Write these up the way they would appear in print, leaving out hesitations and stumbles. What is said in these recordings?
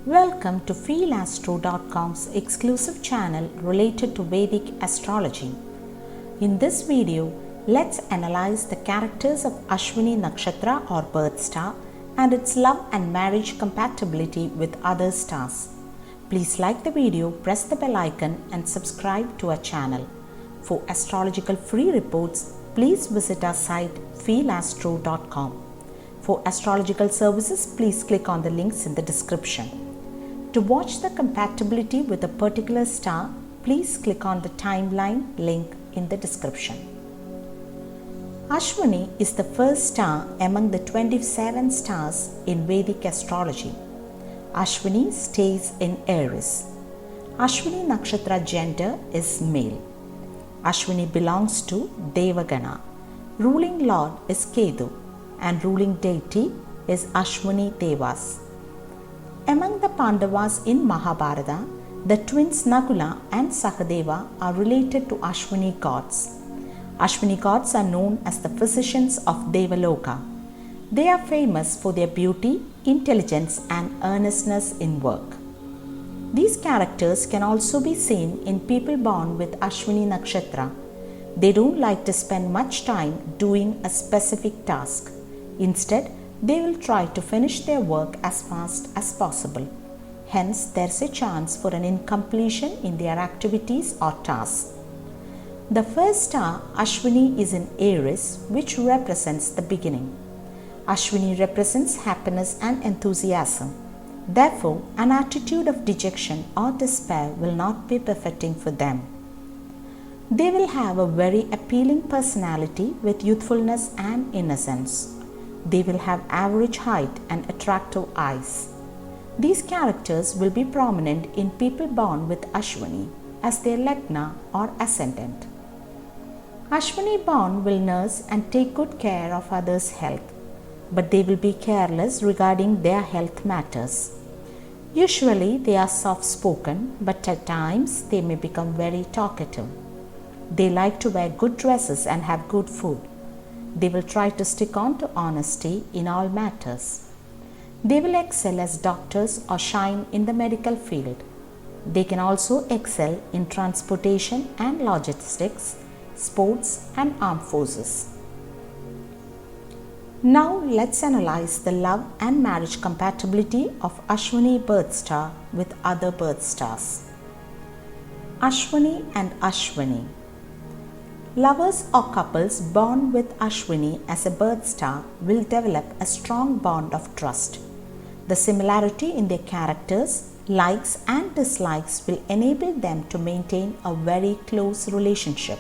Welcome to feelastro.com's exclusive channel related to Vedic astrology. In this video, let's analyze the characters of Ashwini Nakshatra or birth star and its love and marriage compatibility with other stars. Please like the video, press the bell icon and subscribe to our channel. For astrological free reports, please visit our site feelastro.com. For astrological services, please click on the links in the description. To watch the compatibility with a particular star, please click on the timeline link in the description. Ashwini is the first star among the 27 stars in Vedic astrology. Ashwini stays in Aries. Ashwini Nakshatra gender is male. Ashwini belongs to Devagana. Ruling lord is Ketu and ruling deity is Ashwini Devas. Among the Pandavas in Mahabharata, the twins Nakula and Sahadeva are related to Ashwini gods. Ashwini gods are known as the physicians of Devaloka. They are famous for their beauty, intelligence and earnestness in work. These characters can also be seen in people born with Ashwini Nakshatra. They don't like to spend much time doing a specific task. Instead, they will try to finish their work as fast as possible. Hence, there's a chance for an incompletion in their activities or tasks. The first star, Ashwini, is in Aries, which represents the beginning. Ashwini represents happiness and enthusiasm. Therefore, an attitude of dejection or despair will not be befitting for them. They will have a very appealing personality with youthfulness and innocence. They will have average height and attractive eyes. These characters will be prominent in people born with Ashwini as their Lagna or ascendant. Ashwini born will nurse and take good care of others' health, but they will be careless regarding their health matters. Usually they are soft-spoken, but at times they may become very talkative. They like to wear good dresses and have good food. They will try to stick on to honesty in all matters. They will excel as doctors or shine in the medical field. They can also excel in transportation and logistics, sports and armed forces. Now let's analyze the love and marriage compatibility of Ashwini birth star with other birth stars. Ashwini and Ashwini. Lovers or couples born with Ashwini as a birth star will develop a strong bond of trust. The similarity in their characters, likes and dislikes will enable them to maintain a very close relationship.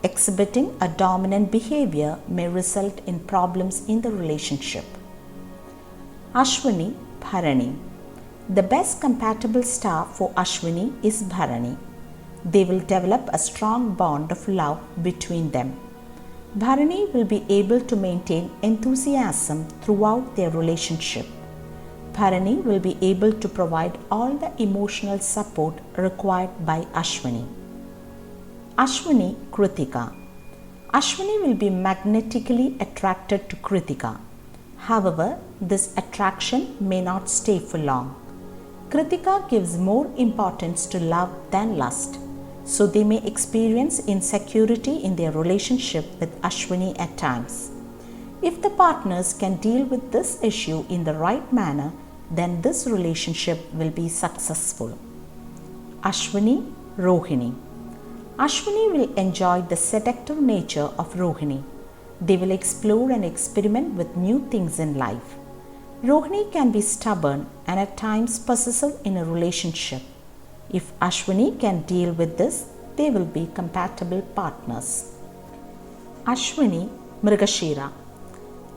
Exhibiting a dominant behavior may result in problems in the relationship. Ashwini, Bharani. The best compatible star for Ashwini is Bharani. They will develop a strong bond of love between them. Bharani will be able to maintain enthusiasm throughout their relationship. Bharani will be able to provide all the emotional support required by Ashwini. Ashwini, Kritika. Ashwini will be magnetically attracted to Kritika. However, this attraction may not stay for long. Kritika gives more importance to love than lust, so they may experience insecurity in their relationship with Ashwini at times. If the partners can deal with this issue in the right manner, then this relationship will be successful. Ashwini, Rohini. Ashwini will enjoy the seductive nature of Rohini. They will explore and experiment with new things in life. Rohini can be stubborn and at times possessive in a relationship. If Ashwini can deal with this, they will be compatible partners. Ashwini, Mrigashira.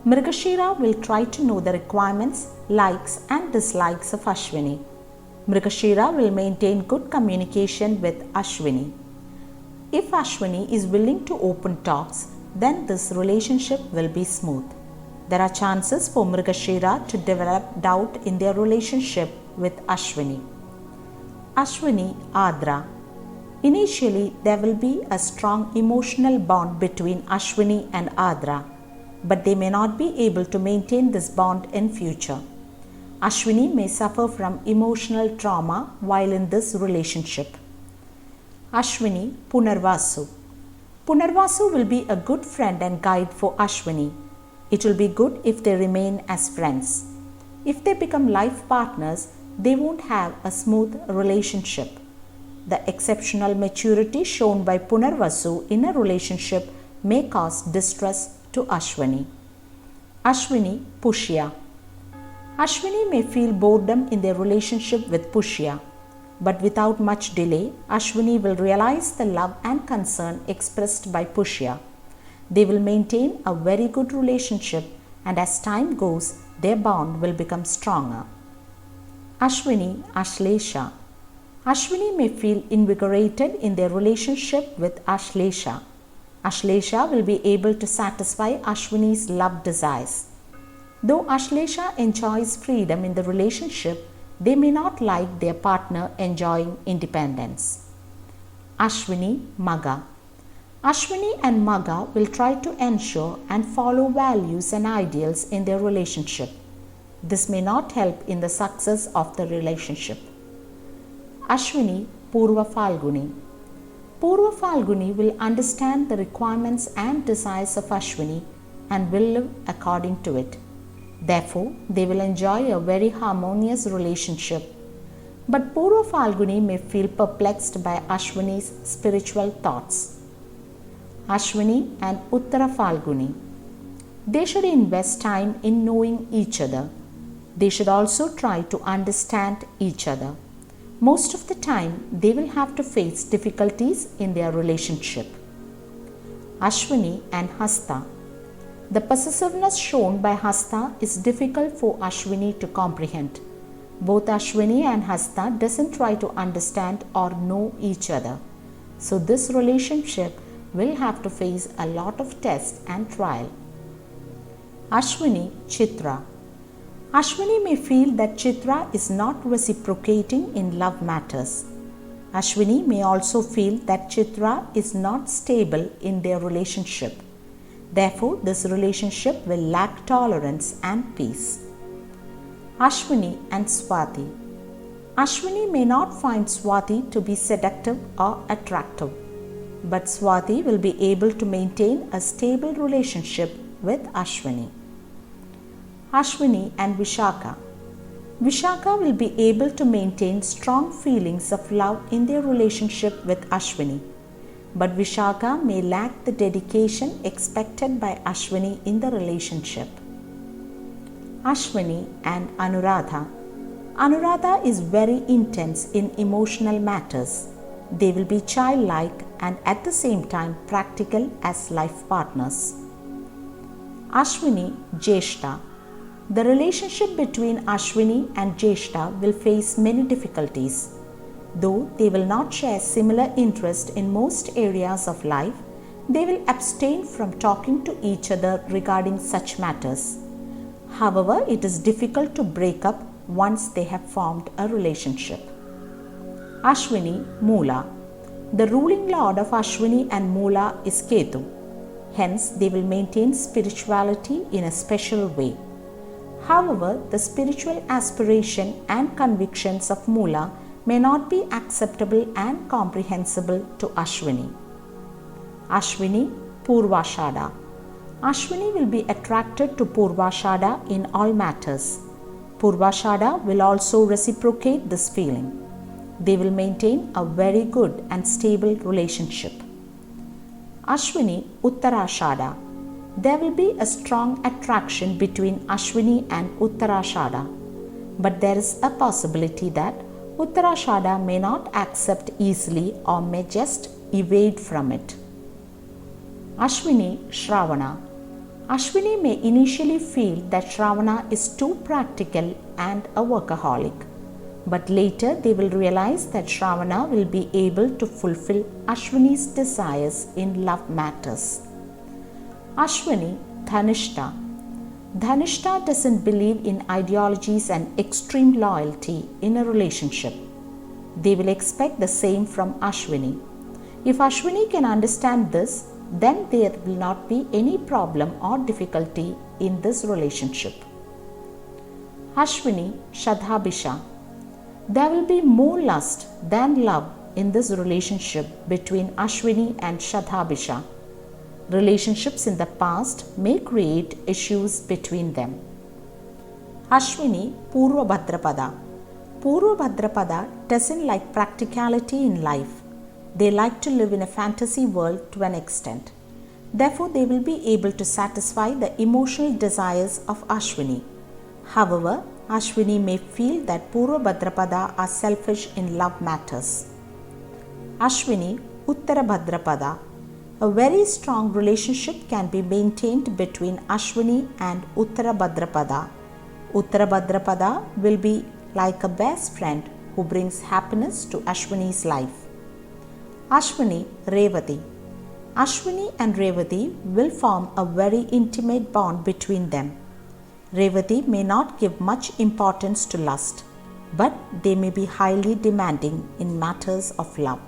Mrigashira will try to know the requirements, likes and dislikes of Ashwini. Mrigashira will maintain good communication with Ashwini. If Ashwini is willing to open talks, then this relationship will be smooth. There are chances for Mrigashira to develop doubt in their relationship with Ashwini. Ashwini, Adra. Initially, there will be a strong emotional bond between Ashwini and Adra, but they may not be able to maintain this bond in future. Ashwini may suffer from emotional trauma while in this relationship. Ashwini Punarvasu. Punarvasu will be a good friend and guide for Ashwini. It will be good if they remain as friends. If they become life partners, they won't have a smooth relationship. The exceptional maturity shown by Punarvasu in a relationship may cause distress to Ashwini. Ashwini Pushya. Ashwini may feel boredom in their relationship with Pushya, but without much delay, Ashwini will realize the love and concern expressed by Pushya. They will maintain a very good relationship, and as time goes, their bond will become stronger. Ashwini Ashlesha. Ashwini may feel invigorated in their relationship with Ashlesha. Ashlesha will be able to satisfy Ashwini's love desires. Though Ashlesha enjoys freedom in the relationship, they may not like their partner enjoying independence. Ashwini Magga. Ashwini and Magga will try to ensure and follow values and ideals in their relationship. This may not help in the success of the relationship. Ashwini Purva Falguni. Purva Falguni will understand the requirements and desires of Ashwini and will live according to it. Therefore, they will enjoy a very harmonious relationship. But Purva Falguni may feel perplexed by Ashwini's spiritual thoughts. Ashwini and Uttara Falguni. They should invest time in knowing each other. They should also try to understand each other. Most of the time, they will have to face difficulties in their relationship. Ashwini and Hasta. The possessiveness shown by Hasta is difficult for Ashwini to comprehend. Both Ashwini and Hasta doesn't try to understand or know each other. So this relationship will have to face a lot of tests and trial. Ashwini Chitra. Ashwini may feel that Chitra is not reciprocating in love matters. Ashwini may also feel that Chitra is not stable in their relationship. Therefore, this relationship will lack tolerance and peace. Ashwini and Swati. Ashwini may not find Swati to be seductive or attractive, but Swati will be able to maintain a stable relationship with Ashwini. Ashwini and Vishaka. Vishaka will be able to maintain strong feelings of love in their relationship with Ashwini, but Vishaka may lack the dedication expected by Ashwini in the relationship. Ashwini and Anuradha. Anuradha is very intense in emotional matters. They will be childlike and at the same time practical as life partners. Ashwini Jeshta. The relationship between Ashwini and Jeshta will face many difficulties. Though they will not share similar interest in most areas of life, they will abstain from talking to each other regarding such matters. However, it is difficult to break up once they have formed a relationship. Ashwini Moola. The ruling lord of Ashwini and Moola is Ketu. Hence, they will maintain spirituality in a special way. However, the spiritual aspiration and convictions of Moola may not be acceptable and comprehensible to Ashwini. Ashwini Purvashada. Ashwini will be attracted to Purvashada in all matters. Purvashada will also reciprocate this feeling. They will maintain a very good and stable relationship. Ashwini Uttarashada. There will be a strong attraction between Ashwini and Uttarashada, but there is a possibility that Uttarashada may not accept easily or may just evade from it. Ashwini Shravana. Ashwini may initially feel that Shravana is too practical and a workaholic, but later they will realize that Shravana will be able to fulfill Ashwini's desires in love matters. Ashwini Dhanishta. Dhanishta doesn't believe in ideologies and extreme loyalty in a relationship. They will expect the same from Ashwini. If Ashwini can understand this, then there will not be any problem or difficulty in this relationship. Ashwini, Shadhabisha. There will be more lust than love in this relationship between Ashwini and Shadhabisha. Relationships in the past may create issues between them. Ashwini, Purva Bhadrapada. Purva Bhadrapada doesn't like practicality in life. They like to live in a fantasy world to an extent. Therefore, they will be able to satisfy the emotional desires of Ashwini. However, Ashwini may feel that Purva Bhadrapada are selfish in love matters. Ashwini, Uttara Bhadrapada. A very strong relationship can be maintained between Ashwini and Uttara Bhadrapada. Uttara Bhadrapada will be like a best friend who brings happiness to Ashwini's life. Ashwini, Revati. Ashwini and Revati will form a very intimate bond between them. Revati may not give much importance to lust, but they may be highly demanding in matters of love.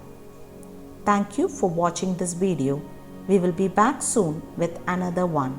Thank you for watching this video. We will be back soon with another one.